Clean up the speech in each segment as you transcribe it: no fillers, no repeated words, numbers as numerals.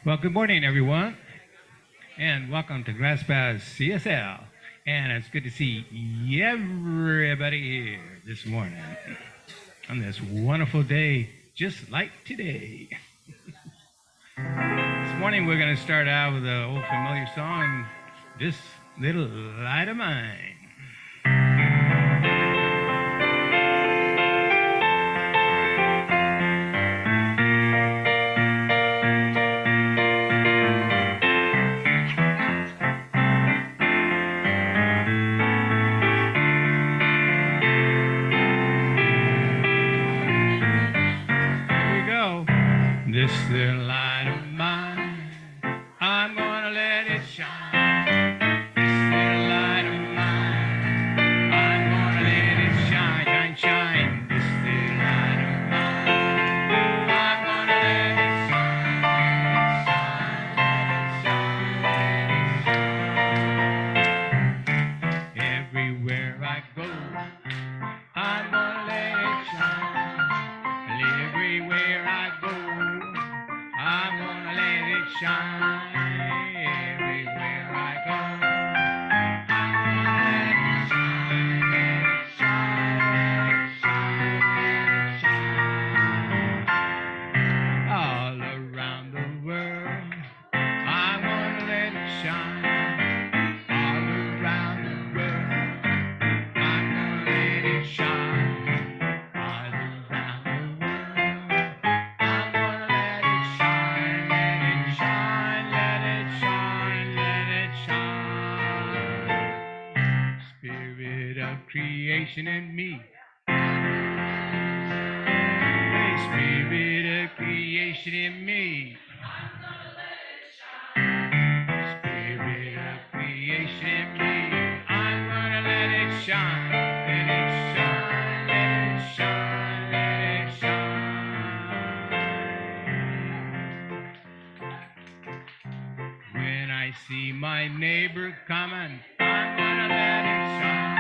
Well, good morning, everyone, and welcome to GrassPass CSL. And it's good to see everybody here this morning on this wonderful day, just like today. This morning, we're going to start out with an old familiar song, This Little Light of Mine. This little light of mine, I'm gonna let it shine. This little light of mine, I'm gonna let it shine, shine, shine. This little light of mine, I'm gonna let it shine, shine, let it shine, let it shine. Everywhere I go, I'm gonna let it shine. Everywhere I go, I'm gonna let it shine. Everywhere I go, I'm gonna let it shine. Let it shine, let it shine, let it shine. All around the world, I'm gonna let it shine. All around the world, I'm gonna let it shine. Creation in me. Hey, spirit of creation in me. Spirit of creation in me. I'm gonna let it shine. Let it shine, let it shine, let it shine. When I see my neighbor coming, I'm gonna let it shine.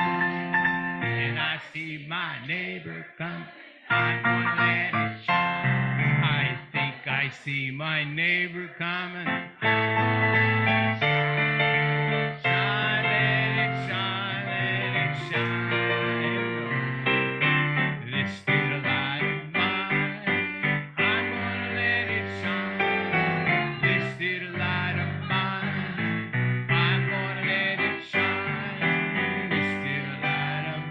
When I see my neighbor come, I'm gonna let it shine. I think I see my neighbor coming. Shine, let it shine, let it shine. This little light of mine, I'm gonna let it shine. This little light of mine, I'm gonna let it shine. This little light of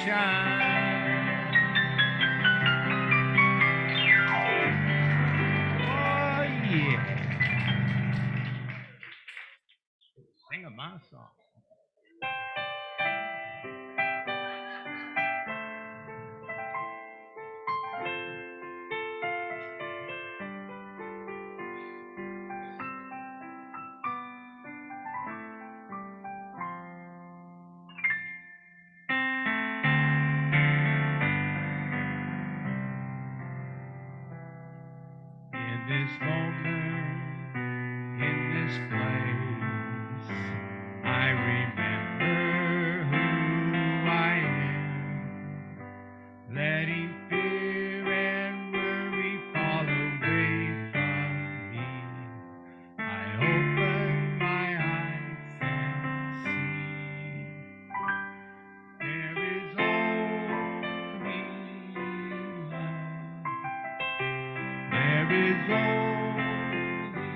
shine. Oh, yeah. Sing a my song. In this moment, in this place, I remember who I am, letting fear and worry fall away from me. I open my eyes and see there is only love. There is only love.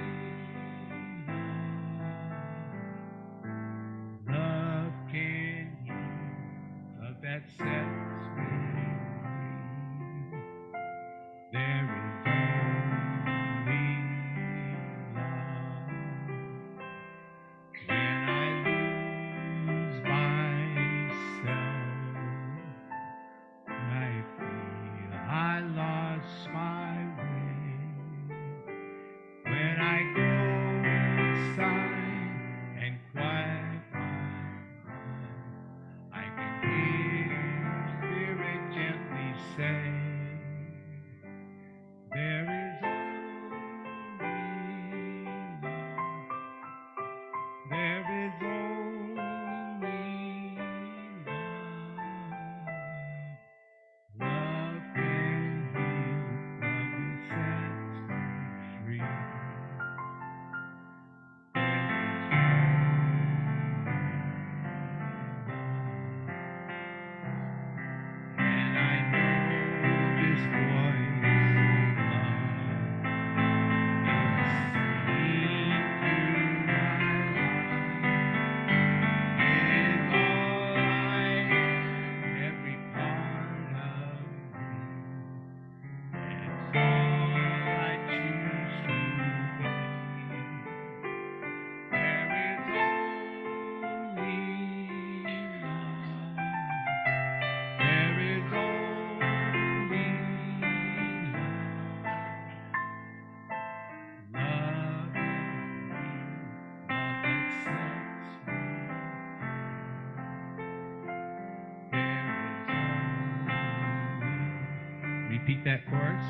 repeat that chorus?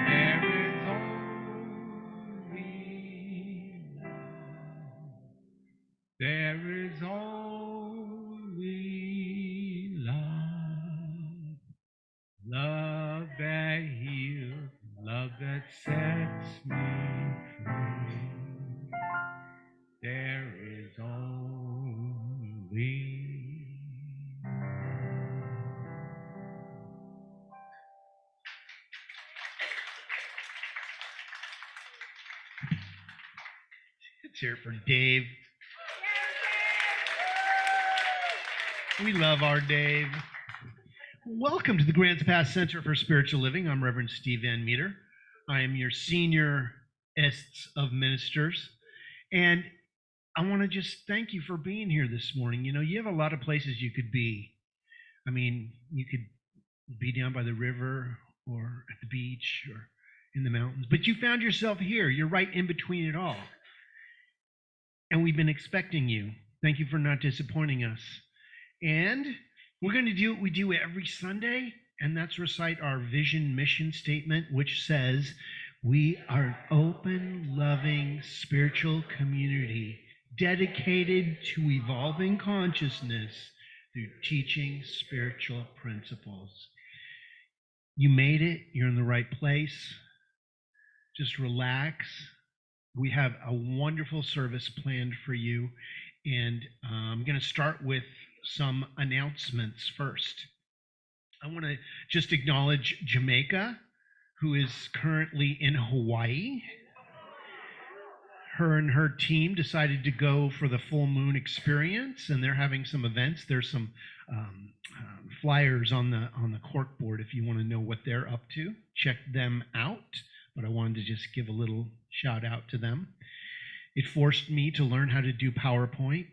There is only love. There is only love. Love that heals, love that sets me free. There is only Let's hear it for Dave. We love our Dave. Welcome to the Grants Pass Center for Spiritual Living. I'm Reverend Steve Van Meter. I am your senior of ministers. And I want to just thank you for being here this morning. You know, you have a lot of places you could be. I mean, you could be down by the river or at the beach or in the mountains, but you found yourself here. You're right in between it all. And we've been expecting you. Thank you for not disappointing us. And we're going to do what we do every Sunday, and that's recite our vision mission statement, which says, we are an open, loving, spiritual community dedicated to evolving consciousness through teaching spiritual principles. You made it. You're in the right place. Just relax. We have a wonderful service planned for you, and I'm going to start with some announcements first. I want to just acknowledge Jamaica, who is currently in Hawaii. Her and her team decided to go for the full moon experience, and they're having some events. There's some flyers on the corkboard if you want to know what they're up to. Check them out. But I wanted to just give a little shout out to them. It forced me to learn how to do PowerPoint.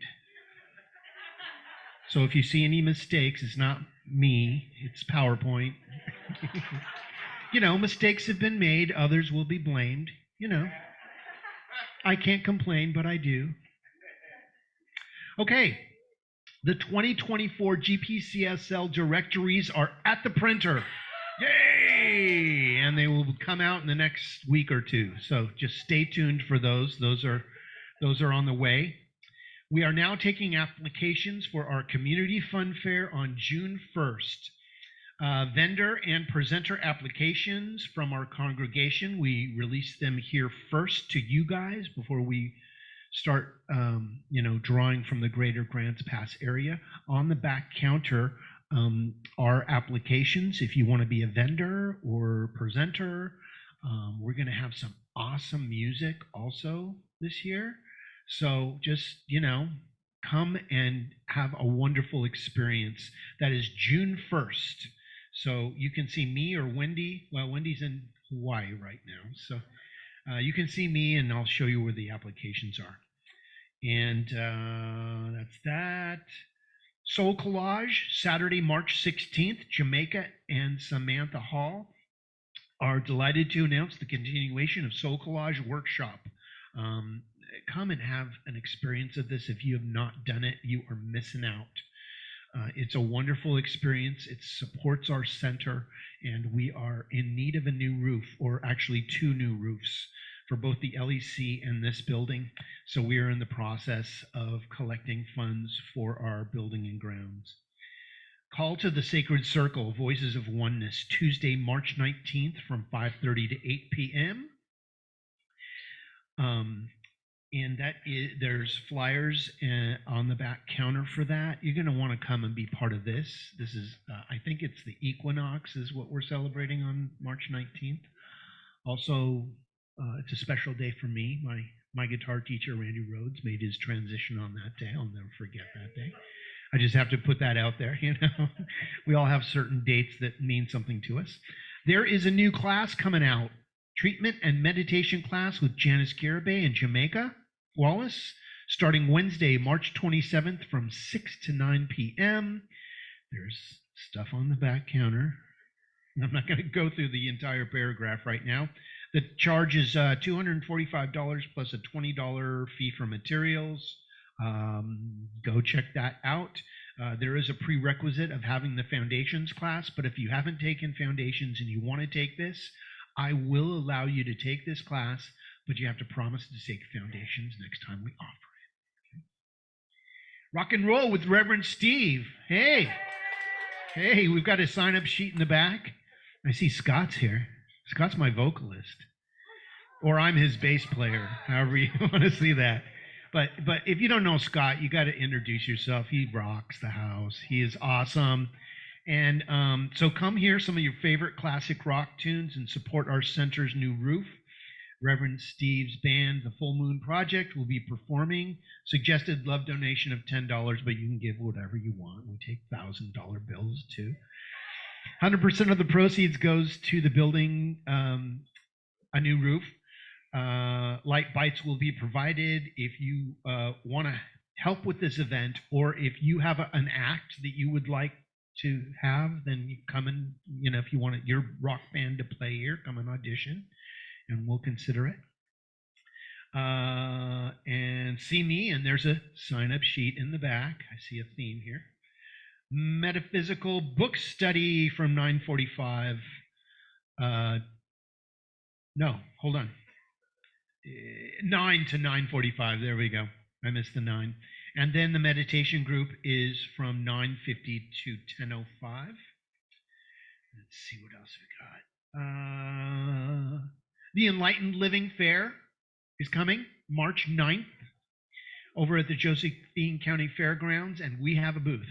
So if you see any mistakes, it's not me, it's PowerPoint. You know, mistakes have been made, others will be blamed. You know, I can't complain, but I do. Okay, the 2024 GPCSL directories are at the printer. Yay! And they will come out in the next week or two. So just stay tuned for those. Those are on the way. We are now taking applications for our community fun fair on June 1st. Vendor and presenter applications from our congregation. We release them here first to you guys before we start drawing from the greater Grants Pass area. On the back counter are applications if you want to be a vendor or presenter. We're going to have some awesome music also this year. So just, come and have a wonderful experience. That is June 1st. So you can see me or Wendy. Well, Wendy's in Hawaii right now. So you can see me and I'll show you where the applications are. And that's that. Soul Collage, Saturday, March 16th, Jamaica and Samantha Hall are delighted to announce the continuation of Soul Collage Workshop. Come and have an experience of this. If you have not done it, you are missing out. It's a wonderful experience. It supports our center, and we are in need of a new roof, or actually 2 new roofs for both the LEC and this building. So we are in the process of collecting funds for our building and grounds. Call to the Sacred Circle, Voices of Oneness, Tuesday, March 19th from 5:30 to 8 p.m. And that is, there's flyers on the back counter for that. You're going to want to come and be part of this. This is, I think it's the equinox is what we're celebrating on March 19th. Also, it's a special day for me. My guitar teacher, Randy Rhodes, made his transition on that day. I'll never forget that day. I just have to put that out there, We all have certain dates that mean something to us. There is a new class coming out. Treatment and meditation class with Janice Garibay in Jamaica, Wallace, starting Wednesday, March 27th from 6 to 9 p.m. There's stuff on the back counter. I'm not going to go through the entire paragraph right now. The charge is $245 plus a $20 fee for materials. Go check that out. There is a prerequisite of having the foundations class, but if you haven't taken foundations and you want to take this, I will allow you to take this class, but you have to promise to take foundations next time we offer it. Okay? Rock and roll with Reverend Steve. Hey, we've got a sign-up sheet in the back. I see Scott's here. Scott's my vocalist, or I'm his bass player, however you want to see that. But if you don't know Scott, you got to introduce yourself. He rocks the house. He is awesome. And so come hear some of your favorite classic rock tunes and support our center's new roof. Reverend Steve's band, The Full Moon Project, will be performing. Suggested love donation of $10, but you can give whatever you want. We take $1,000 bills too. 100% of the proceeds goes to the building a new roof. Light bites will be provided. If you want to help with this event, or if you have an act that you would like to have, then you come and, if you want your rock band to play here, come and audition, and we'll consider it. And see me, and there's a sign-up sheet in the back. I see a theme here. Metaphysical book study from 9:45. No, hold on. 9 to 9:45. There we go. I missed the 9. And then the meditation group is from 9:50 to 10:05. Let's see what else we got. The Enlightened Living Fair is coming March 9th over at the Josephine County Fairgrounds, and we have a booth.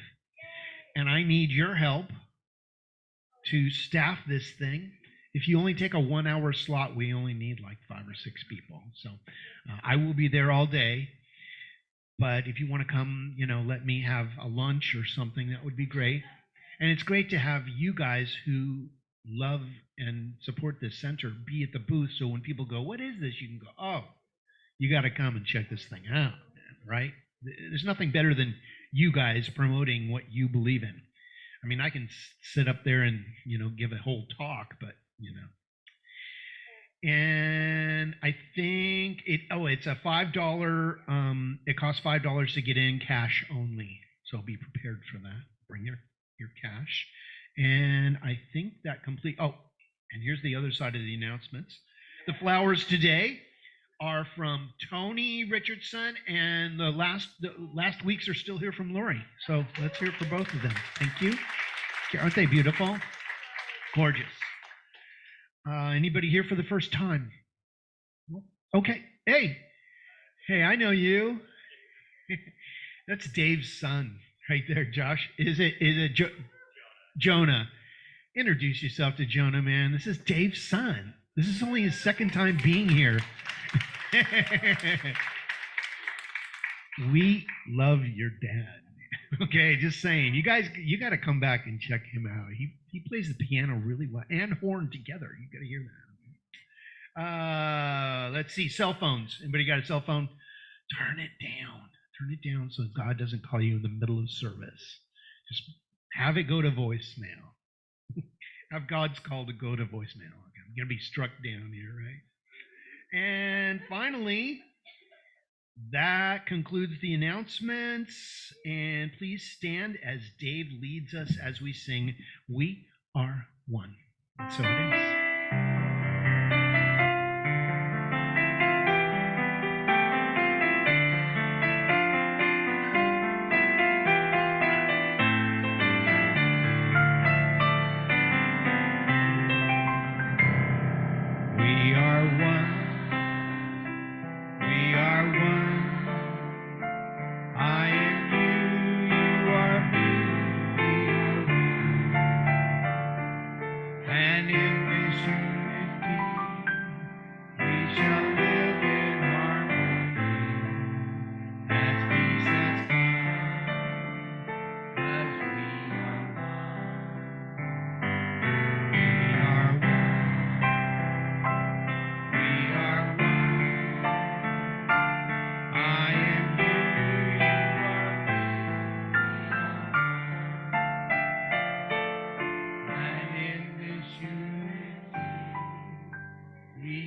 And I need your help to staff this thing. If you only take a 1-hour slot, we only need like 5 or 6 people. So I will be there all day. But if you want to come, let me have a lunch or something, that would be great. And it's great to have you guys who love and support this center be at the booth. So when people go, what is this? You can go, oh, you got to come and check this thing out, right? There's nothing better than you guys promoting what you believe in. I mean, I can sit up there and, give a whole talk, but, And I think it's a $5, it costs $5 to get in, cash only. So be prepared for that. Bring your cash. And I think that and here's the other side of the announcements. The flowers today are from Tony Richardson, and the last weeks are still here from Lori. So let's hear it for both of them. Thank you. Aren't they beautiful? Gorgeous. Anybody here for the first time? Okay. Hey, I know you. That's Dave's son right there, Josh. Is it Jonah? Introduce yourself to Jonah, man. This is Dave's son. This is only his second time being here. We love your dad. Okay, just saying. You guys, you got to come back and check him out. He plays the piano really well and horn together. You got to hear that. Let's see. Cell phones. Anybody got a cell phone? Turn it down. Turn it down so God doesn't call you in the middle of service. Just have it go to voicemail. Have God's call to go to voicemail. Okay, I'm going to be struck down here, right? And finally, that concludes the announcements. And please stand as Dave leads us as we sing, We Are One. And so it is.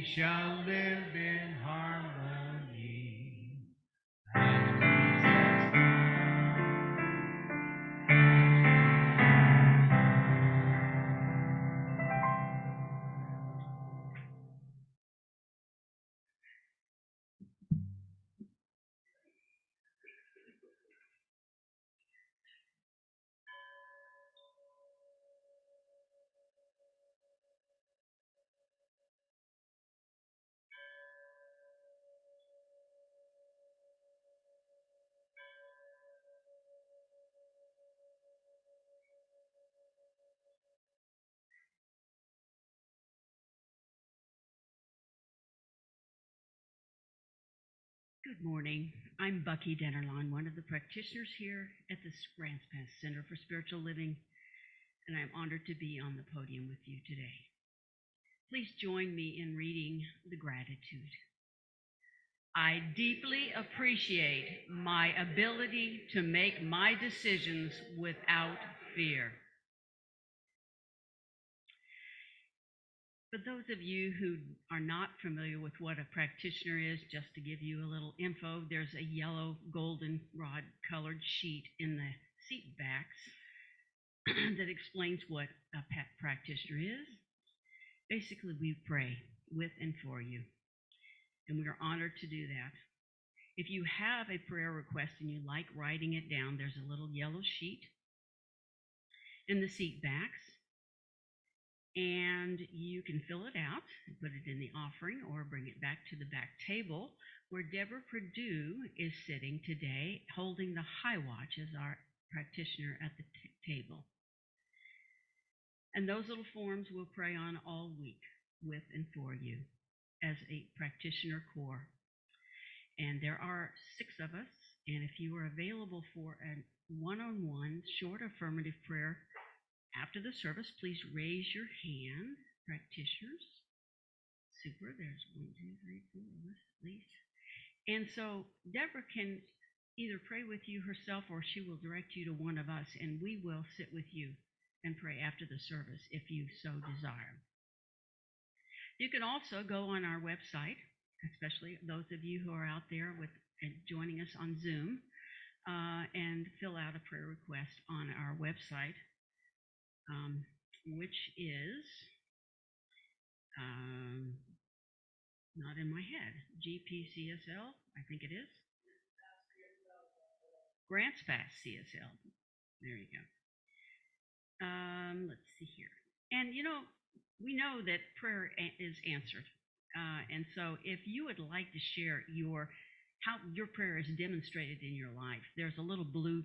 Shall live in harmony as Jesus Good morning. I'm Bucky Dennerlawn, one of the practitioners here at the Grants Pass Center for Spiritual Living, and I'm honored to be on the podium with you today. Please join me in reading the gratitude. I deeply appreciate my ability to make my decisions without fear. For those of you who are not familiar with what a practitioner is, just to give you a little info, there's a yellow goldenrod colored sheet in the seat backs that explains what a practitioner is. Basically, we pray with and for you, and we are honored to do that. If you have a prayer request and you like writing it down, there's a little yellow sheet in the seat backs. And you can fill it out and put it in the offering or bring it back to the back table where Deborah Perdue is sitting today holding the high watch as our practitioner at the table. And those little forms we'll pray on all week with and for you as a practitioner core. And there are 6 of us, and if you are available for a one-on-one short affirmative prayer after the service, please raise your hand, practitioners. Super, there's 1, 2, 3, 4 of us at least. And so Deborah can either pray with you herself or she will direct you to one of us, and we will sit with you and pray after the service if you so desire. You can also go on our website, especially those of you who are out there with and joining us on Zoom, and fill out a prayer request on our website. Which is not in my head. GPCSL, I think it is. Grants Pass CSL. There you go. Let's see here. And we know that prayer is answered. And so if you would like to share how your prayer is demonstrated in your life, there's a little blue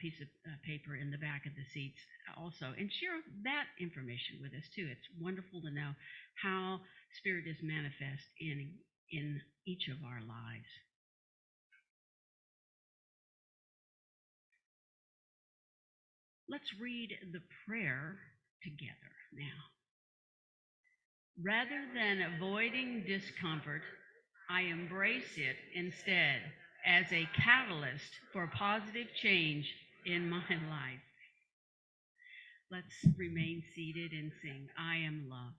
piece of paper in the back of the seats also, and share that information with us too. It's wonderful to know how Spirit is manifest in each of our lives. Let's read the prayer together now. Rather than avoiding discomfort, I embrace it instead as a catalyst for positive change in my life. Let's remain seated and sing, I am loved.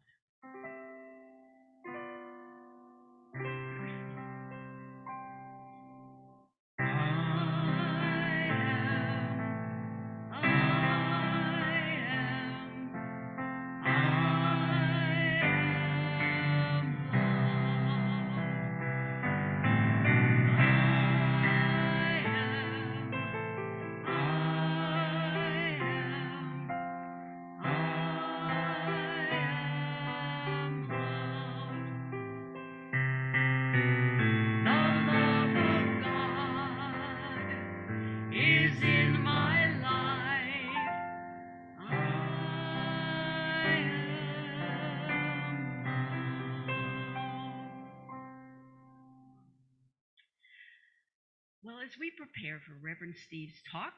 Well, as we prepare for Reverend Steve's talk,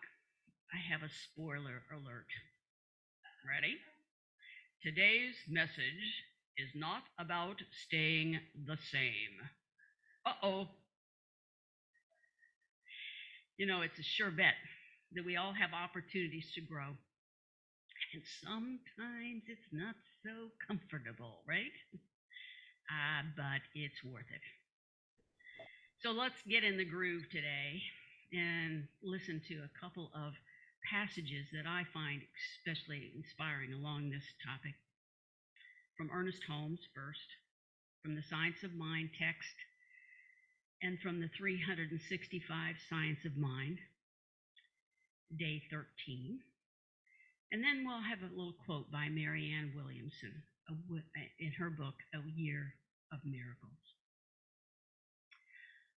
I have a spoiler alert. Ready? Today's message is not about staying the same. Uh-oh. It's a sure bet that we all have opportunities to grow. And sometimes it's not so comfortable, right? But it's worth it. So let's get in the groove today and listen to a couple of passages that I find especially inspiring along this topic. From Ernest Holmes first, from the Science of Mind text, and from the 365 Science of Mind, day 13. And then we'll have a little quote by Marianne Williamson in her book, A Year of Miracles.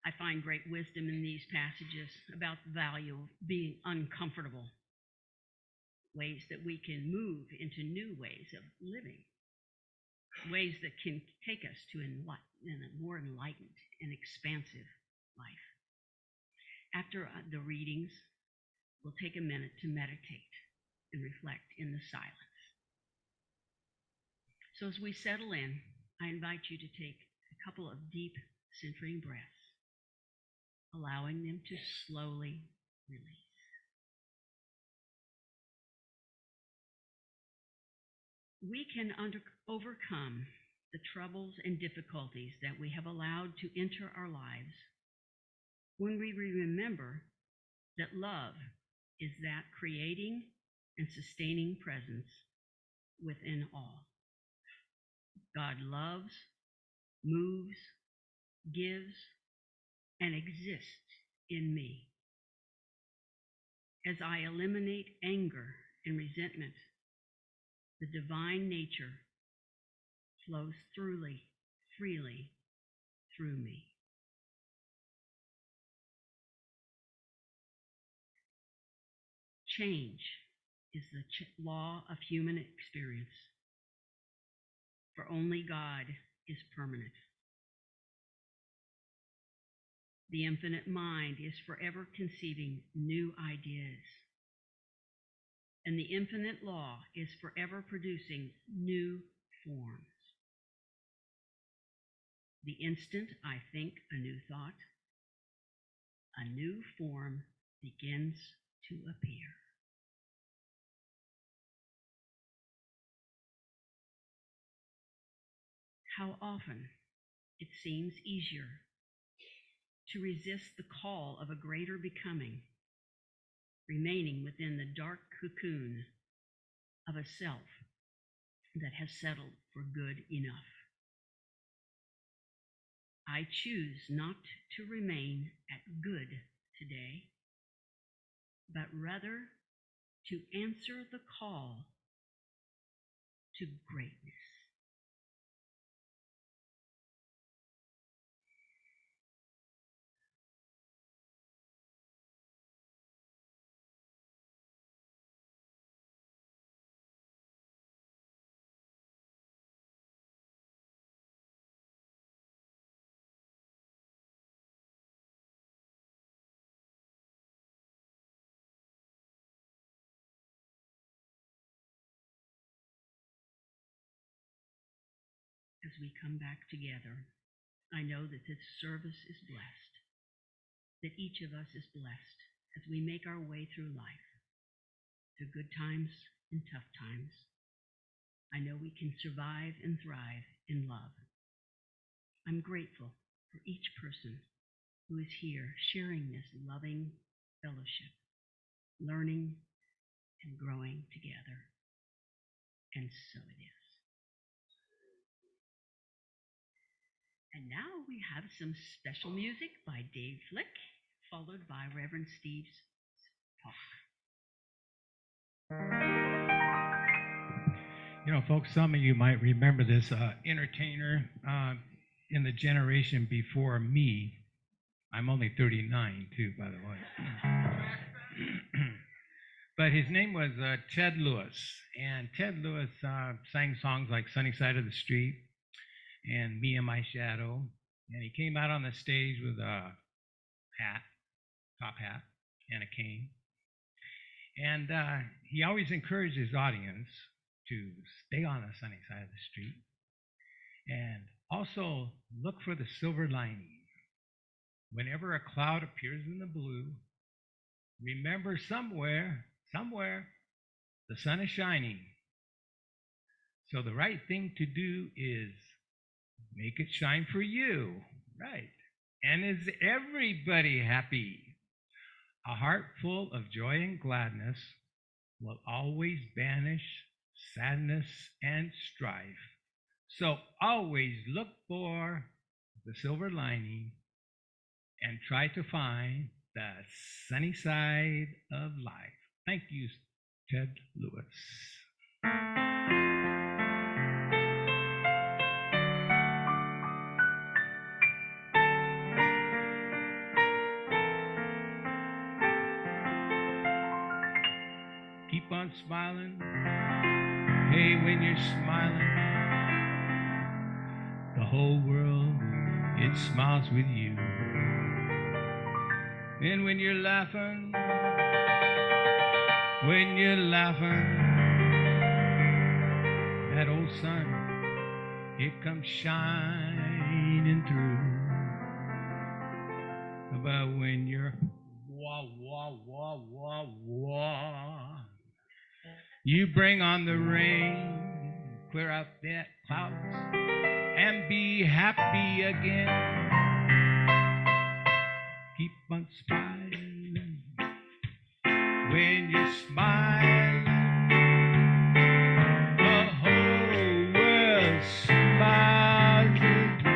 I find great wisdom in these passages about the value of being uncomfortable, ways that we can move into new ways of living, ways that can take us to a more enlightened and expansive life. After the readings, we'll take a minute to meditate and reflect in the silence. So as we settle in, I invite you to take a couple of deep centering breaths, allowing them to slowly release. We can overcome the troubles and difficulties that we have allowed to enter our lives when we remember that love is that creating and sustaining presence within all. God loves, moves, gives, and exists in me. As I eliminate anger and resentment, the divine nature flows freely through me. Change is the law of human experience, for only God is permanent. The infinite mind is forever conceiving new ideas, and the infinite law is forever producing new forms. The instant I think a new thought, a new form begins to appear. How often it seems easier to resist the call of a greater becoming, remaining within the dark cocoon of a self that has settled for good enough. I choose not to remain at good today, but rather to answer the call to greatness. As we come back together, I know that this service is blessed, that each of us is blessed as we make our way through life, through good times and tough times. I know we can survive and thrive in love. I'm grateful for each person who is here sharing this loving fellowship, learning and growing together. And so it is. And now we have some special music by Dave Flick, followed by Reverend Steve's talk. You know, folks, some of you might remember this entertainer in the generation before me. I'm only 39, too, by the way. But his name was Ted Lewis. And Ted Lewis sang songs like Sunny Side of the Street and Me and My Shadow. And he came out on the stage with a hat, top hat, and a cane. And he always encouraged his audience to stay on the sunny side of the street and also look for the silver lining. Whenever a cloud appears in the blue, remember somewhere, the sun is shining. So the right thing to do is make it shine for you, right? And is everybody happy? A heart full of joy and gladness will always banish sadness and strife. So always look for the silver lining and try to find the sunny side of life. Thank you, Ted Lewis. Keep on smiling. Hey, when you're smiling, the whole world, it smiles with you. And when you're laughing, that old sun, it comes shining through. But when you're wah, wah, wah, wah, wah, you bring on the rain, clear out that clouds, and be happy again. Keep on smiling when you smile. The whole world smiles with you.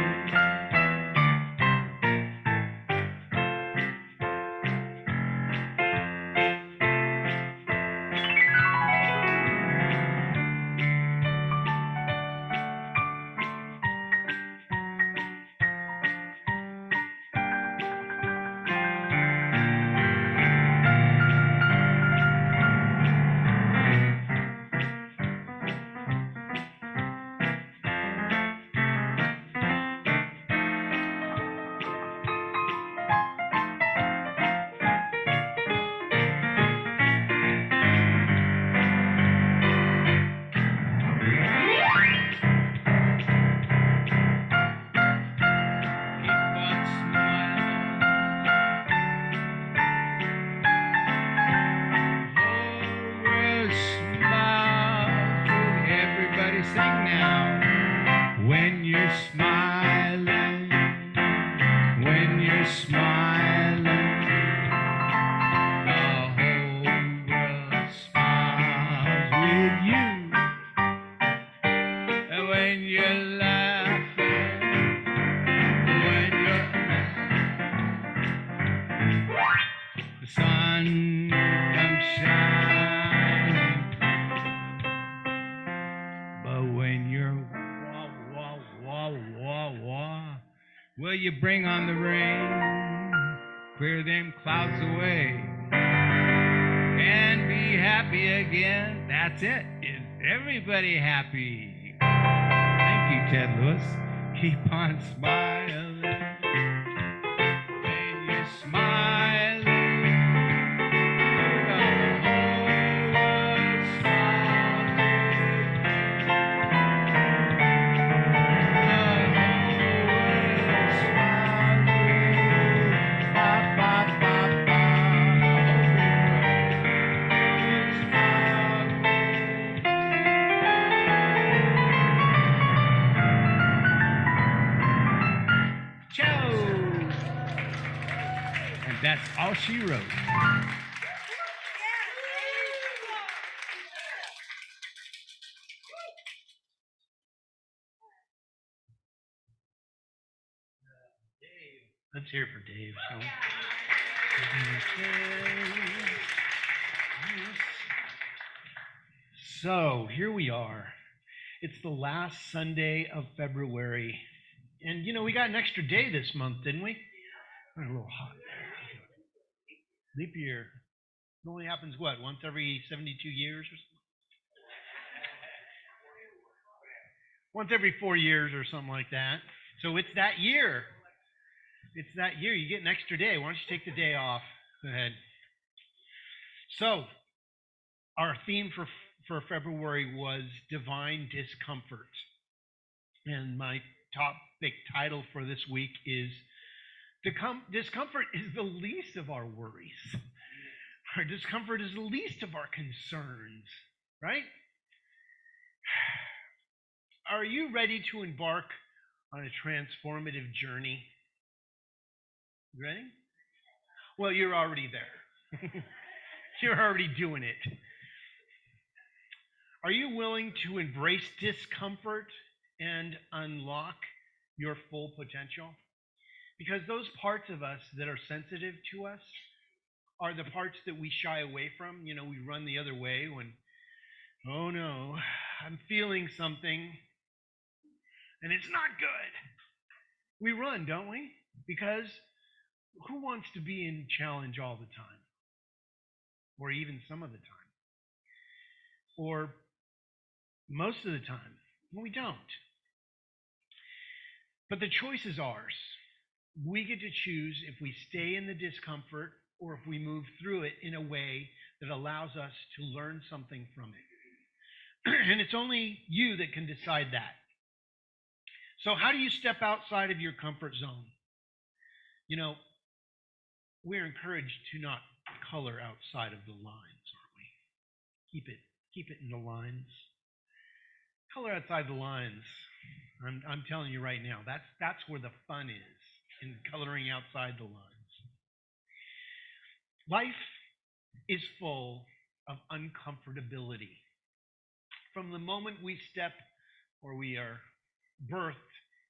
Well, you bring on the rain, clear them clouds away, and be happy again. That's it. Is everybody happy? Thank you, Ted Lewis. Keep on smiling. When you're smiling, the whole world smiles. And that's all she wrote. Let's hear it for Dave. So here we are. It's the last Sunday of February. And we got an extra day this month, didn't we? We're a little hot there. Leap year. It only happens once every 72 years or something? Once every 4 years or something like that. So it's that year. It's that year. You get an extra day. Why don't you take the day off? Go ahead. So, our theme for February was divine discomfort. And my topic title for this week is discomfort is the least of our worries. Our discomfort is the least of our concerns, right? Are you ready to embark on a transformative journey? You ready? Well, you're already there. You're already doing it. Are you willing to embrace discomfort and unlock your full potential? Because those parts of us that are sensitive to us are the parts that we shy away from. We run the other way when, oh no, I'm feeling something and it's not good. We run, don't we? Because who wants to be in challenge all the time? Or even some of the time? Or most of the time? Well, we don't. But the choice is ours. we get to choose if we stay in the discomfort or if we move through it in a way that allows us to learn something from it. And it's only you that can decide that. So, how do you step outside of your comfort zone? You know, we're encouraged to not color outside of the lines, aren't we? Keep it in the lines. Color outside the lines. I'm telling you right now, that's where the fun is, in coloring outside the lines. Life is full of uncomfortability. From the moment we step or we are birthed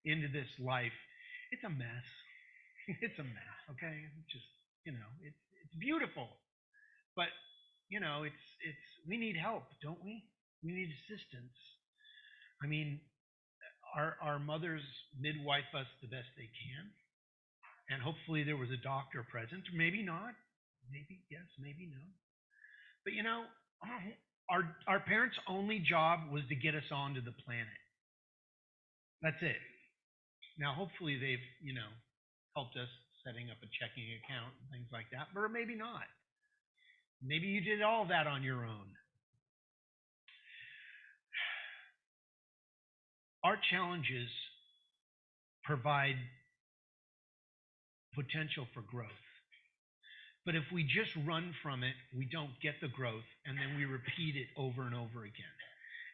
into this life, it's a mess. It's a mess, okay? It's just, it's beautiful. But, it's we need help, don't we? We need assistance. I mean, our mothers midwife us the best they can. And hopefully there was a doctor present. Maybe not. Maybe yes, maybe no. But our parents' only job was to get us onto the planet. That's it. Now hopefully they've, helped us setting up a checking account and things like that, but maybe not. Maybe you did all that on your own. Our challenges provide potential for growth. But if we just run from it, we don't get the growth, and then we repeat it over and over again.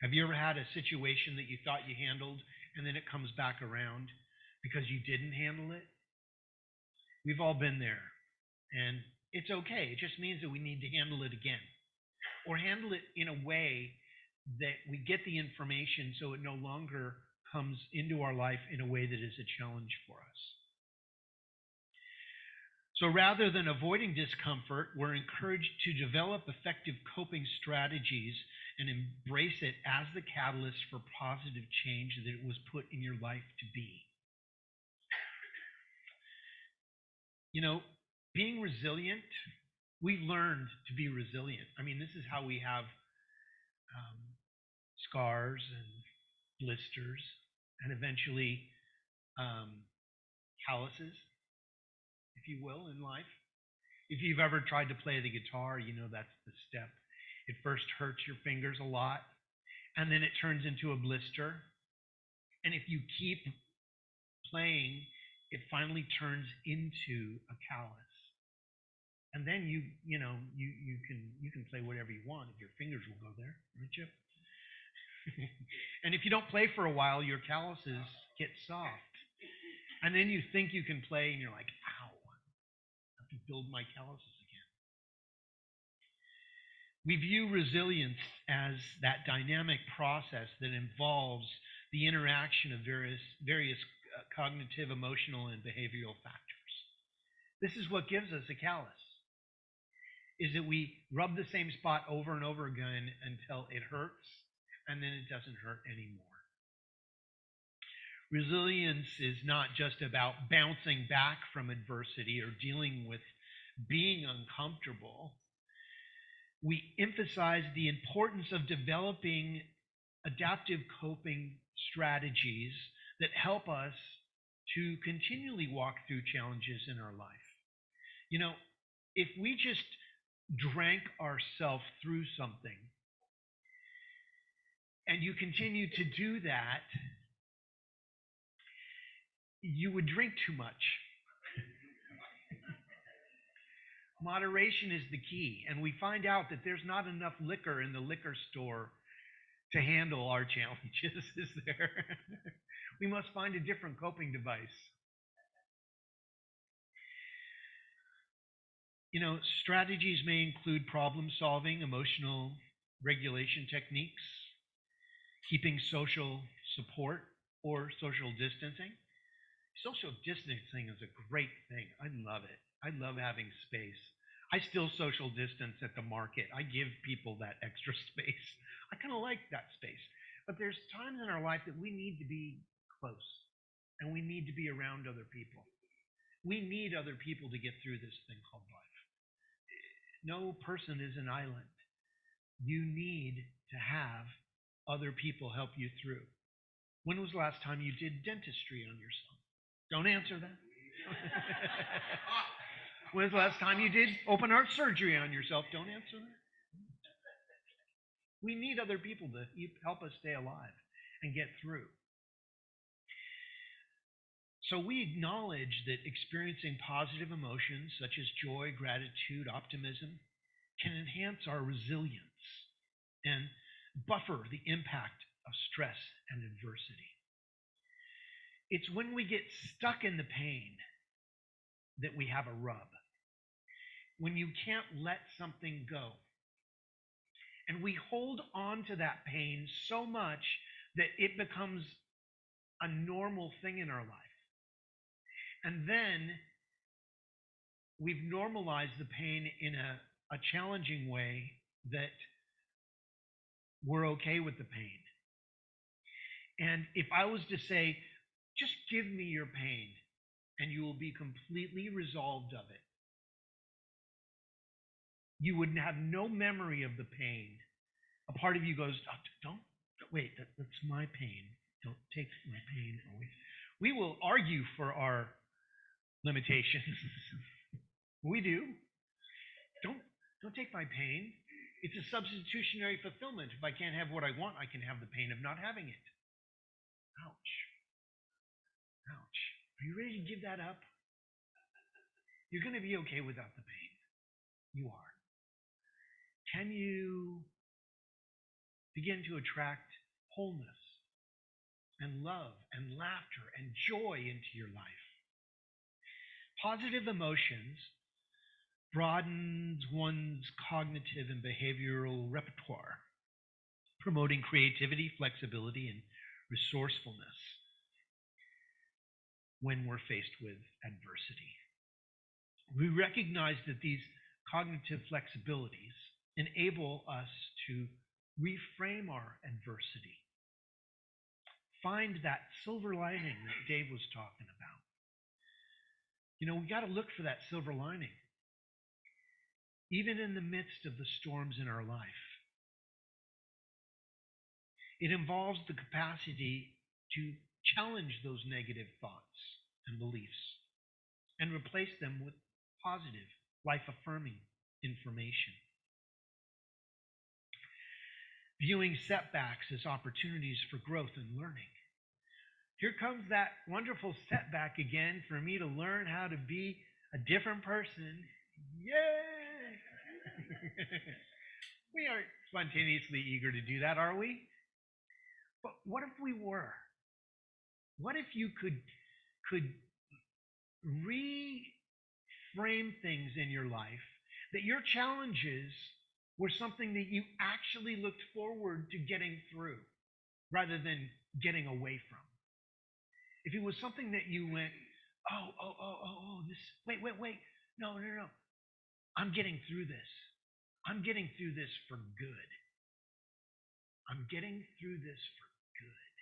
Have you ever had a situation that you thought you handled, and then it comes back around because you didn't handle it? We've all been there. And it's okay. It just means that we need to handle it again. Or handle it in a way that we get the information so it no longer comes into our life in a way that is a challenge for us. So rather than avoiding discomfort, we're encouraged to develop effective coping strategies and embrace it as the catalyst for positive change that it was put in your life to be. Being resilient, we learned to be resilient. I mean, this is how we have scars and blisters and eventually calluses, if you will, in life. If you've ever tried to play the guitar, that's the step. It first hurts your fingers a lot, and then it turns into a blister. And if you keep playing, it finally turns into a callus. And then you can play whatever you want. If your fingers will go there, aren't you? And if you don't play for a while, your calluses get soft. And then you think you can play, and you're like, ow, I have to build my calluses again. We view resilience as that dynamic process that involves the interaction of various cognitive, emotional, and behavioral factors. This is what gives us a callus, is that we rub the same spot over and over again until it hurts, and then it doesn't hurt anymore. Resilience is not just about bouncing back from adversity or dealing with being uncomfortable. We emphasize the importance of developing adaptive coping strategies that help us to continually walk through challenges in our life. If we just drank ourselves through something and you continue to do that, you would drink too much. Moderation is the key, and we find out that there's not enough liquor in the liquor store to handle our challenges, is there? We must find a different coping device. Strategies may include problem solving, emotional regulation techniques, keeping social support, or social distancing. Social distancing is a great thing. I love it. I love having space. I still social distance at the market. I give people that extra space. I kind of like that space. But there's times in our life that we need to be close, and we need to be around other people. We need other people to get through this thing called life. No person is an island. You need to have other people help you through. When was the last time you did dentistry on yourself? Don't answer that. When's the last time you did open heart surgery on yourself? Don't answer that. We need other people to help us stay alive and get through. So we acknowledge that experiencing positive emotions such as joy, gratitude, optimism can enhance our resilience and buffer the impact of stress and adversity. It's when we get stuck in the pain that we have a rub. When you can't let something go. And we hold on to that pain so much that it becomes a normal thing in our life. And then we've normalized the pain in a challenging way that we're okay with the pain. And if I was to say, just give me your pain and you will be completely resolved of it, you would have no memory of the pain. A part of you goes, oh, don't wait, that's my pain. Don't take my pain away. We will argue for our limitations. We do. Don't take my pain. It's a substitutionary fulfillment. If I can't have what I want, I can have the pain of not having it. Ouch. Ouch. Are you ready to give that up? You're going to be okay without the pain. You are. Can you begin to attract wholeness and love and laughter and joy into your life? Positive emotions broadens one's cognitive and behavioral repertoire, promoting creativity, flexibility, and resourcefulness when we're faced with adversity. We recognize that these cognitive flexibilities enable us to reframe our adversity. Find that silver lining that Dave was talking about. You know, we got to look for that silver lining, even in the midst of the storms in our life. It involves the capacity to challenge those negative thoughts and beliefs and replace them with positive, life-affirming information. Viewing setbacks as opportunities for growth and learning. Here comes that wonderful setback again for me to learn how to be a different person. Yay! We aren't spontaneously eager to do that, are we? But what if we were? What if you could reframe things in your life that your challenges were something that you actually looked forward to getting through rather than getting away from? If it was something that you went, this, wait, no. I'm getting through this. I'm getting through this for good. I'm getting through this for good.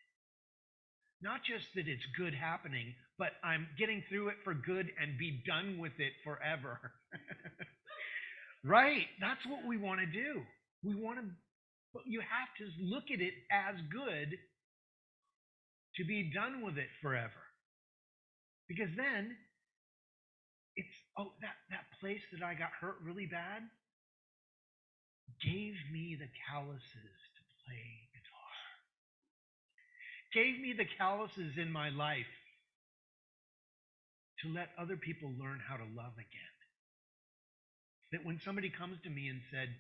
Not just that it's good happening, but I'm getting through it for good and be done with it forever. Right? That's what we want to do. But you have to look at it as good to be done with it forever. Because then it's, that place that I got hurt really bad gave me the calluses to play guitar. Gave me the calluses in my life to let other people learn how to love again. That when somebody comes to me and said,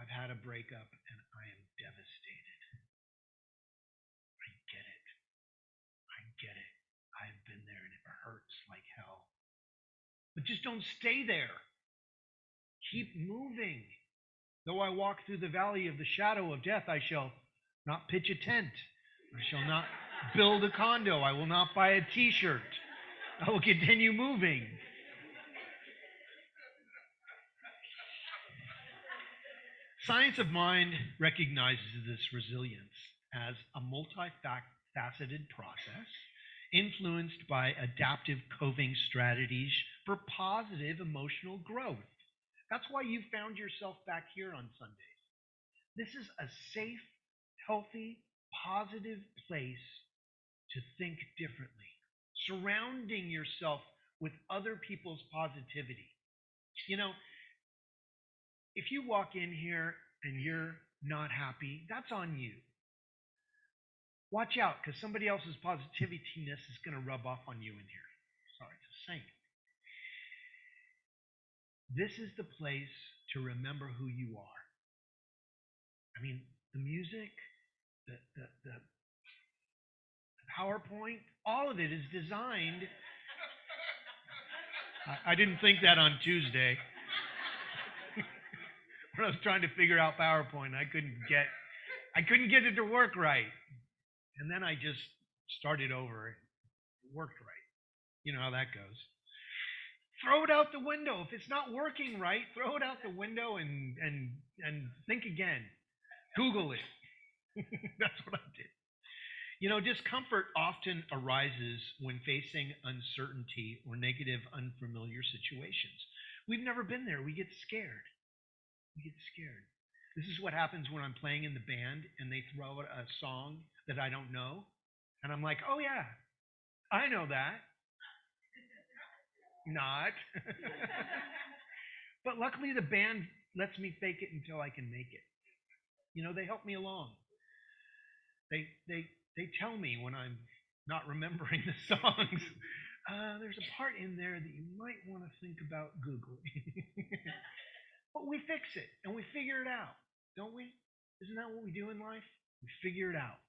I've had a breakup and I am devastated. I get it. I've been there and it hurts like hell. But just don't stay there. Keep moving. Though I walk through the valley of the shadow of death, I shall not pitch a tent. I shall not build a condo. I will not buy a t-shirt. I will continue moving. Science of mind recognizes this resilience as a multifaceted process influenced by adaptive coping strategies for positive emotional growth. That's why you found yourself back here on Sundays. This is a safe, healthy, positive place to think differently, surrounding yourself with other people's positivity. You know, if you walk in here and you're not happy, that's on you. Watch out, because somebody else's positiviness is going to rub off on you in here. Sorry, just saying. This is the place to remember who you are. I mean, the music, the PowerPoint, all of it is designed. I didn't think that on Tuesday. When I was trying to figure out PowerPoint, I couldn't get it to work right. And then I just started over. It worked right. You know how that goes. Throw it out the window. If it's not working right, throw it out the window and think again. Google it. That's what I did. You know, discomfort often arises when facing uncertainty or negative, unfamiliar situations. We've never been there. We get scared. We get scared. This is what happens when I'm playing in the band and they throw out a song that I don't know. And I'm like, oh yeah, I know that. Not. But luckily the band lets me fake it until I can make it. You know, they help me along. They tell me when I'm not remembering the songs. There's a part in there that you might want to think about Googling. But we fix it and we figure it out, don't we? Isn't that what we do in life? We figure it out.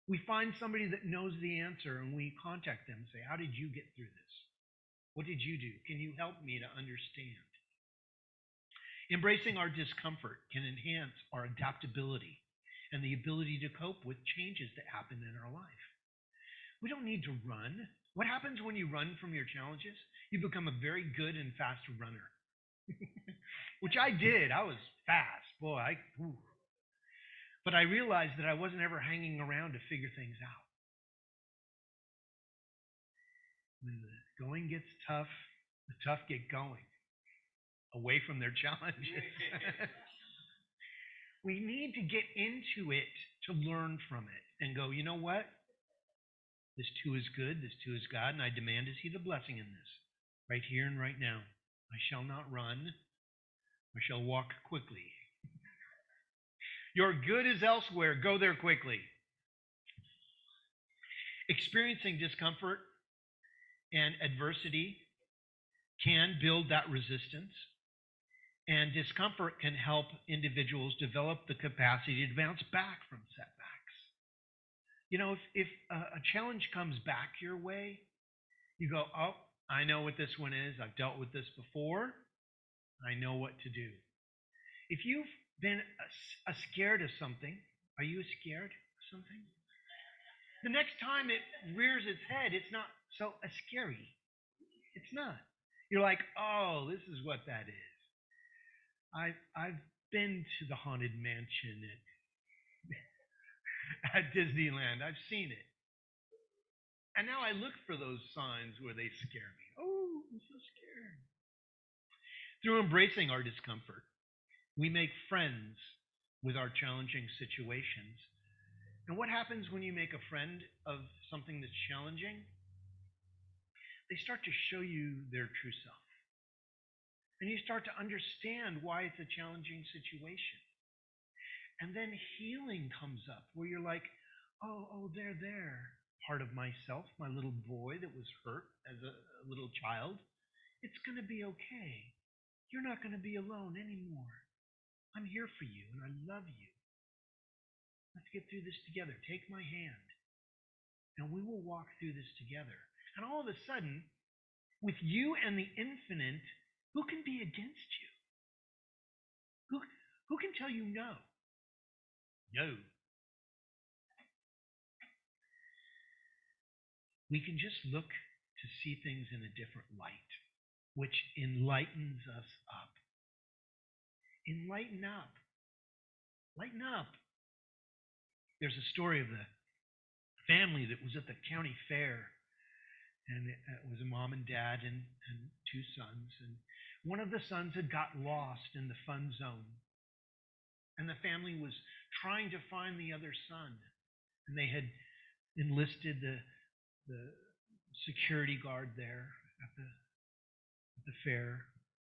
We find somebody that knows the answer and we contact them and say, how did you get through this? What did you do? Can you help me to understand? Embracing our discomfort can enhance our adaptability and the ability to cope with changes that happen in our life. We don't need to run. What happens when you run from your challenges? You become a very good and fast runner. Which I did. I was fast. Boy, But I realized that I wasn't ever hanging around to figure things out. When the going gets tough, the tough get going away from their challenges. We need to get into it to learn from it and go, you know what? This too is good. This too is God, and I demand to see the blessing in this right here and right now. I shall not run. I shall walk quickly. Your good is elsewhere. Go there quickly. Experiencing discomfort and adversity can build that resistance, and discomfort can help individuals develop the capacity to bounce back from setbacks. You know, if a challenge comes back your way, you go, oh, I know what this one is. I've dealt with this before. I know what to do. If you've been scared of something, are you scared of something? The next time it rears its head, it's not so scary. It's not. You're like, oh, this is what that is. I've been to the Haunted Mansion at Disneyland. I've seen it. And now I look for those signs where they scare me. Oh, I'm so scared. Through embracing our discomfort, we make friends with our challenging situations. And what happens when you make a friend of something that's challenging? They start to show you their true self. And you start to understand why it's a challenging situation. And then healing comes up where you're like, oh, they're there. Part of myself, my little boy that was hurt as a little child. It's going to be okay. You're not going to be alone anymore. I'm here for you and I love you. Let's get through this together. Take my hand. And we will walk through this together. And all of a sudden, with you and the infinite, who can be against you? Who can tell you no? No. We can just look to see things in a different light, which enlightens us up. Enlighten up. Lighten up. There's a story of the family that was at the county fair, and it was a mom and dad and two sons, and one of the sons had got lost in the fun zone, and the family was trying to find the other son, and they had enlisted the security guard there at the fair,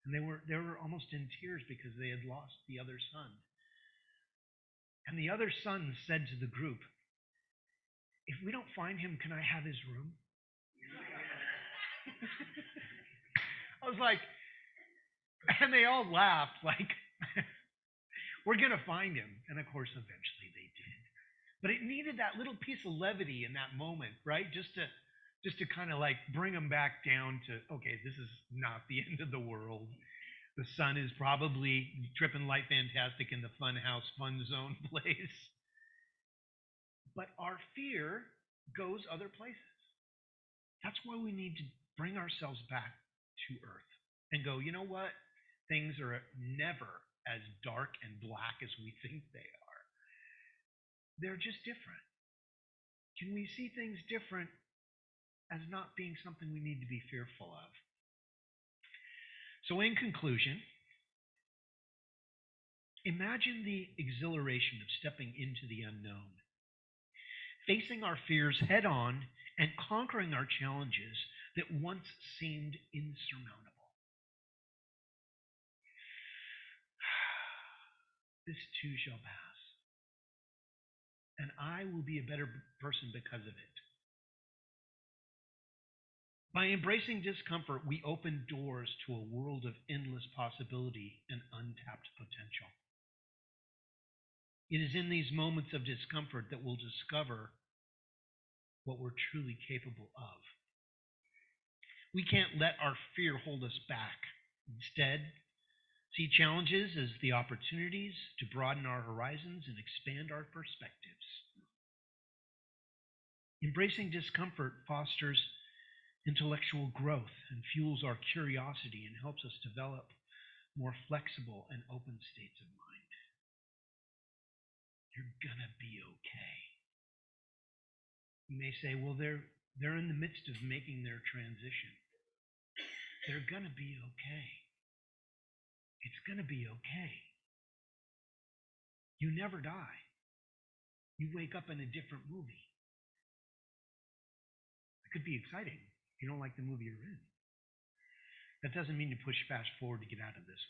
and they were almost in tears because they had lost the other son. And the other son said to the group, "If we don't find him, can I have his room?" I was like, and they all laughed, like, we're going to find him. And of course, eventually they did. But it needed that little piece of levity in that moment, right? Just to kind of like bring them back down to, okay, this is not the end of the world. The son is probably tripping light fantastic in the fun house, fun zone place. But our fear goes other places. That's why we need to bring ourselves back to earth and go, you know what? Things are never as dark and black as we think they are. They're just different. Can we see things different as not being something we need to be fearful of? So in conclusion, imagine the exhilaration of stepping into the unknown, facing our fears head on and conquering our challenges that once seemed insurmountable. This too shall pass, and I will be a better person because of it. By embracing discomfort, we open doors to a world of endless possibility and untapped potential. It is in these moments of discomfort that we'll discover what we're truly capable of. We can't let our fear hold us back. Instead, see challenges as the opportunities to broaden our horizons and expand our perspectives. Embracing discomfort fosters intellectual growth and fuels our curiosity and helps us develop more flexible and open states of mind. You're gonna be okay. You may say, well, they're in the midst of making their transition. They're gonna be okay. It's gonna be okay. You never die. You wake up in a different movie. It could be exciting if you don't like the movie you're in. That doesn't mean you push fast forward to get out of this.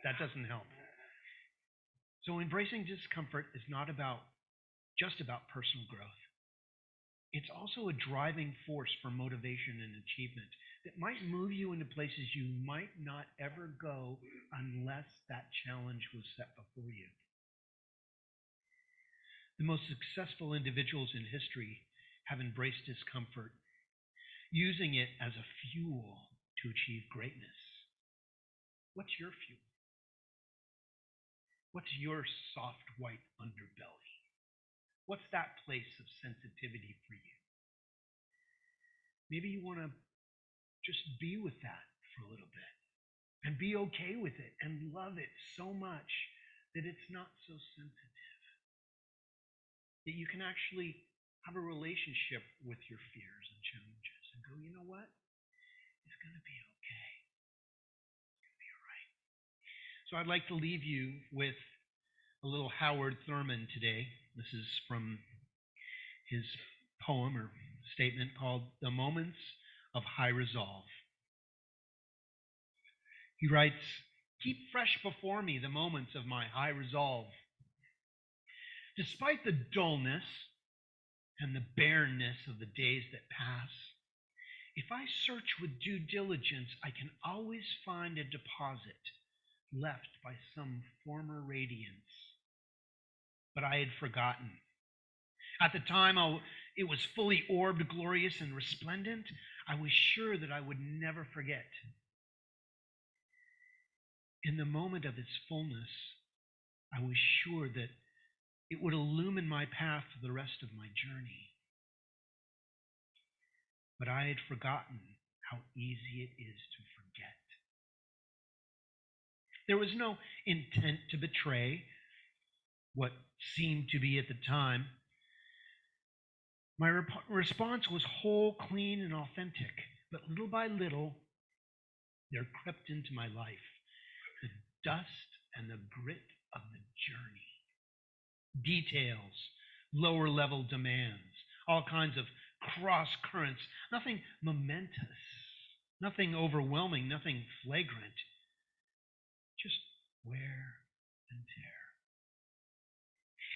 That doesn't help. So embracing discomfort is not just about personal growth. It's also a driving force for motivation and achievement that might move you into places you might not ever go unless that challenge was set before you. The most successful individuals in history have embraced discomfort, using it as a fuel to achieve greatness. What's your fuel? What's your soft white underbelly? What's that place of sensitivity for you? Maybe you want to just be with that for a little bit and be okay with it and love it so much that it's not so sensitive. That you can actually have a relationship with your fears and challenges and go, you know what? It's going to be okay. It's going to be all right. So I'd like to leave you with a little Howard Thurman today. This is from his poem or statement called The Moments of High Resolve. He writes, "Keep fresh before me the moments of my high resolve. Despite the dullness and the barrenness of the days that pass, if I search with due diligence, I can always find a deposit left by some former radiance. But I had forgotten. At the time it was fully orbed, glorious, and resplendent. I was sure that I would never forget. In the moment of its fullness, I was sure that it would illumine my path for the rest of my journey. But I had forgotten how easy it is to forget. There was no intent to betray what seemed to be at the time. My response was whole, clean, and authentic. But little by little, there crept into my life the dust and the grit of the journey. Details, lower level demands, all kinds of cross currents, nothing momentous, nothing overwhelming, nothing flagrant, just wear and tear.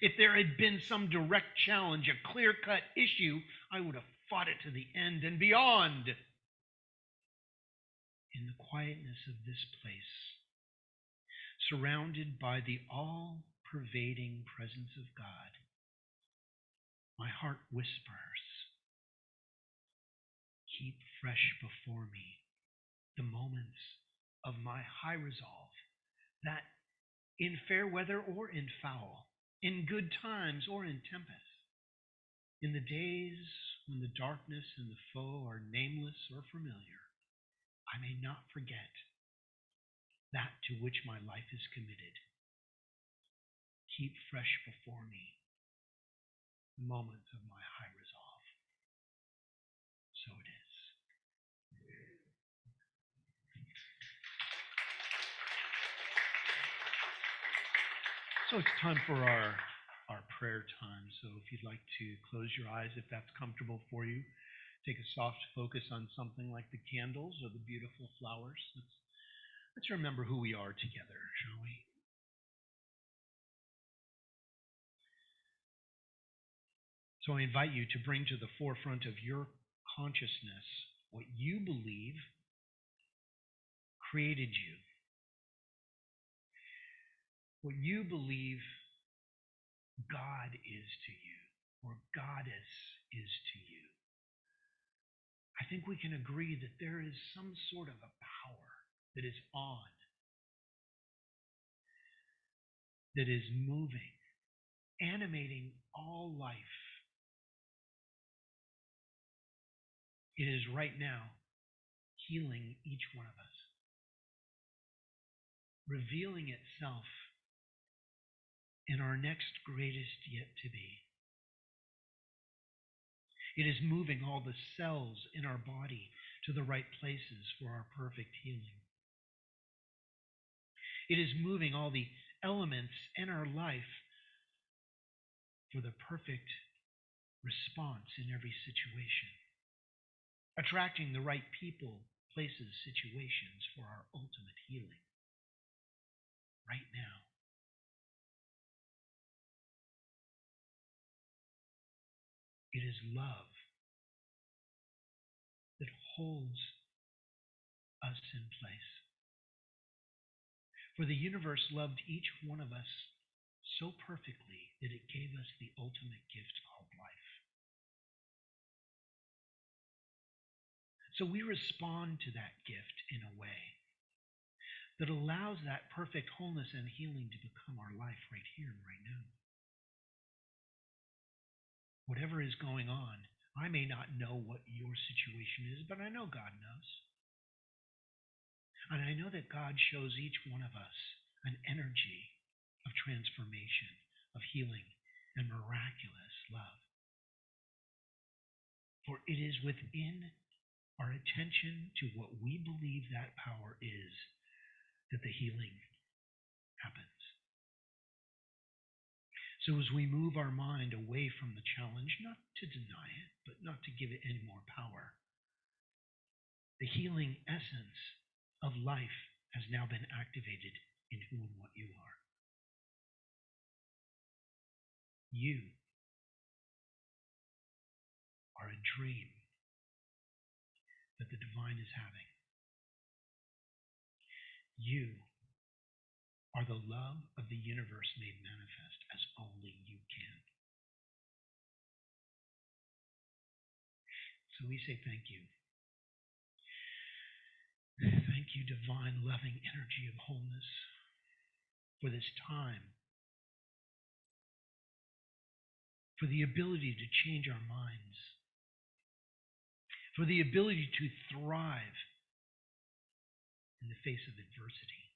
If there had been some direct challenge, a clear-cut issue, I would have fought it to the end and beyond. In the quietness of this place, surrounded by the all-pervading presence of God, my heart whispers, keep fresh before me the moments of my high resolve that in fair weather or in foul, in good times or in tempest, in the days when the darkness and the foe are nameless or familiar, I may not forget that to which my life is committed. Keep fresh before me the moments of my high resolve. So it is. So it's time for our prayer time. So if you'd like to close your eyes, if that's comfortable for you, take a soft focus on something like the candles or the beautiful flowers. Let's remember who we are together, shall we? So I invite you to bring to the forefront of your consciousness what you believe created you, what you believe God is to you, or Goddess is to you. I think we can agree that there is some sort of a power that is on, that is moving, animating all life. It is right now healing each one of us, revealing itself in our next greatest yet to be. It is moving all the cells in our body to the right places for our perfect healing. It is moving all the elements in our life for the perfect response in every situation, attracting the right people, places, situations for our ultimate healing right now. It is love that holds us in place. For the universe loved each one of us so perfectly that it gave us the ultimate gift called life. So we respond to that gift in a way that allows that perfect wholeness and healing to become our life right here and right now. Whatever is going on, I may not know what your situation is, but I know God knows. And I know that God shows each one of us an energy of transformation, of healing, and miraculous love. For it is within our attention to what we believe that power is that the healing happens. So as we move our mind away from the challenge, not to deny it, but not to give it any more power, the healing essence of life has now been activated in who and what you are. You are a dream that the divine is having. You are the love of the universe made manifest as only you can. So we say thank you. Thank you, divine, loving energy of wholeness, for this time, for the ability to change our minds, for the ability to thrive in the face of adversity,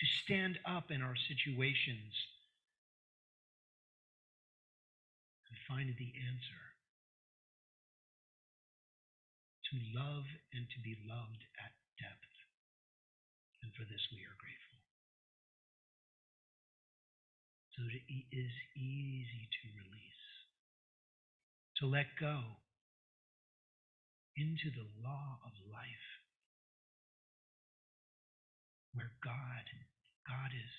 to stand up in our situations and find the answer, to love and to be loved at depth. And for this we are grateful. So that it is easy to release. to let go into the law of life, where God is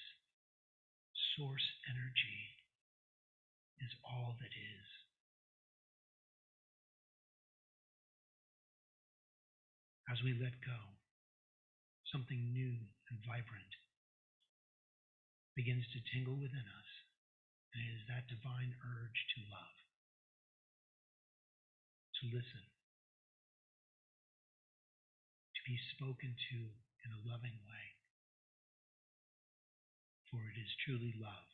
source energy, is all that is. As we let go, something new and vibrant begins to tingle within us, and it is that divine urge to love, to listen, to be spoken to in a loving way, for it is truly love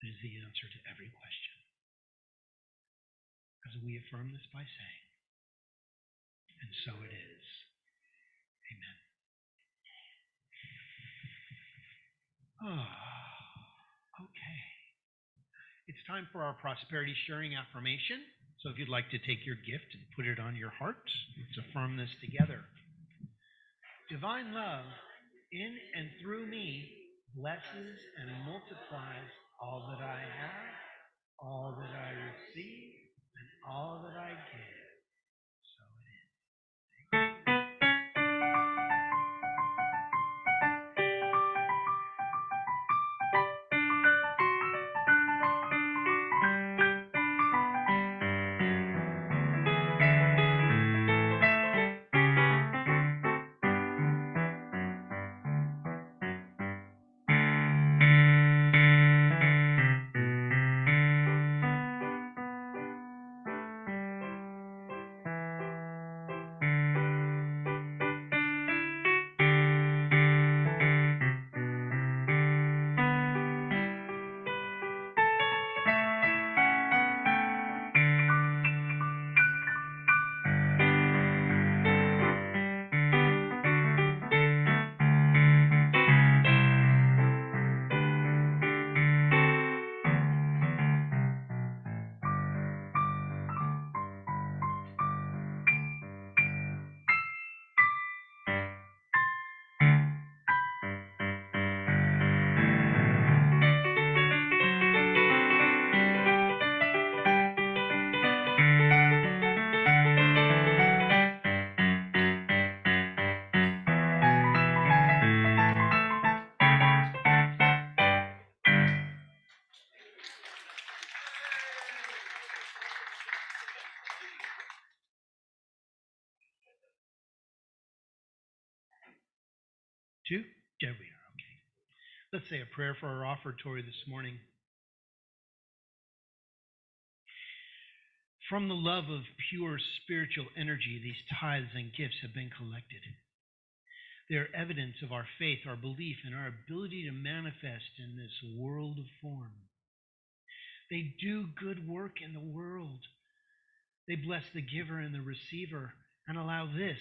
that is the answer to every question. As we affirm this by saying, and so it is. Amen. Oh, okay. It's time for our prosperity sharing affirmation. So if you'd like to take your gift and put it on your heart, let's affirm this together. Divine love in and through me blesses and multiplies all that I have, all that I receive, and all that I give. So it is. Two? There we are. Okay. Let's say a prayer for our offertory this morning. From the love of pure spiritual energy, these tithes and gifts have been collected. They are evidence of our faith, our belief, and our ability to manifest in this world of form. They do good work in the world. They bless the giver and the receiver and allow this,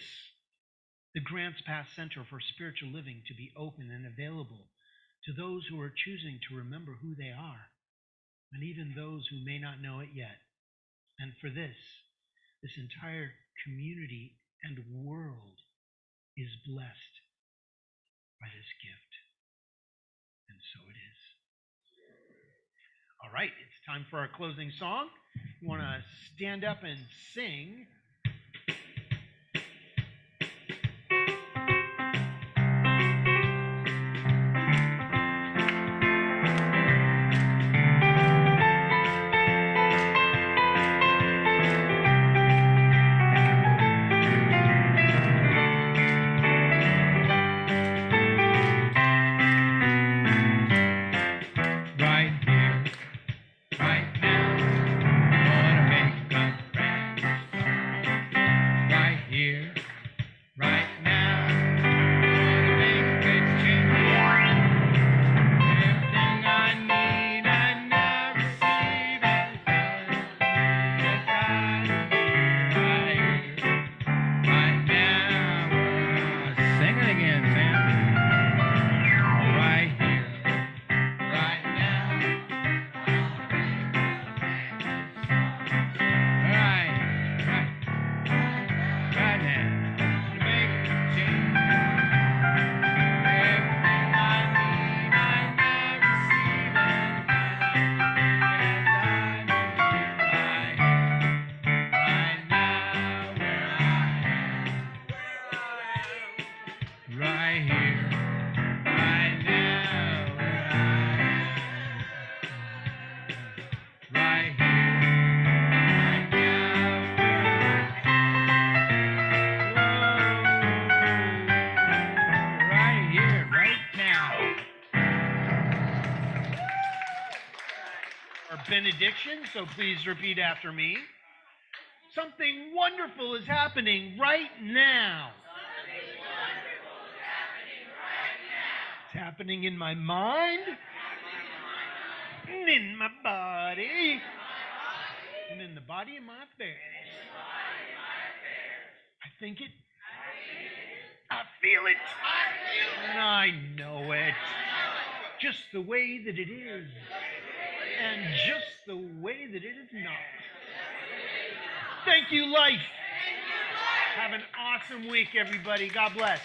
the Grants Pass Center for Spiritual Living, to be open and available to those who are choosing to remember who they are, and even those who may not know it yet. And for this entire community and world is blessed by this gift. And so it is. All right, it's time for our closing song. We want to stand up and sing. Right here, right now, gonna make a brand new start. benediction, so please repeat after me. Something wonderful is happening right now. It's happening in my mind, and in my body, and in the body of my affairs. I think it, I feel it, and I know it. Just the way that it is, and just the way that it is not. Thank you, life. Have an awesome week, everybody. God bless.